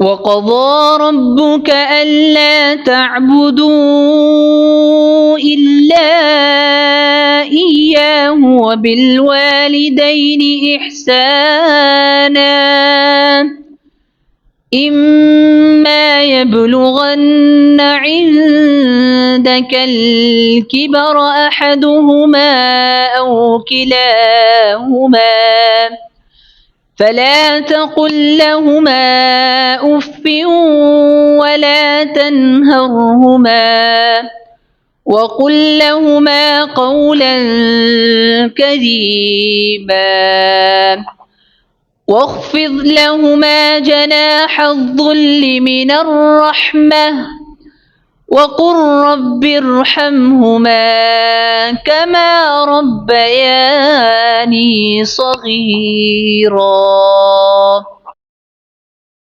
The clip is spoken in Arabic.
وقضى ربك ألا تعبدوا إلا إياه وبالوالدين إحسانا إما يبلغن عندك الكبر أحدهما أو كلاهما فلا تقل لهما أف ولا تنهرهما وقل لهما قولا كريما واخفض لهما جناح الذل من الرحمة وقل رب ارحمهما كما ربياني صغيرا.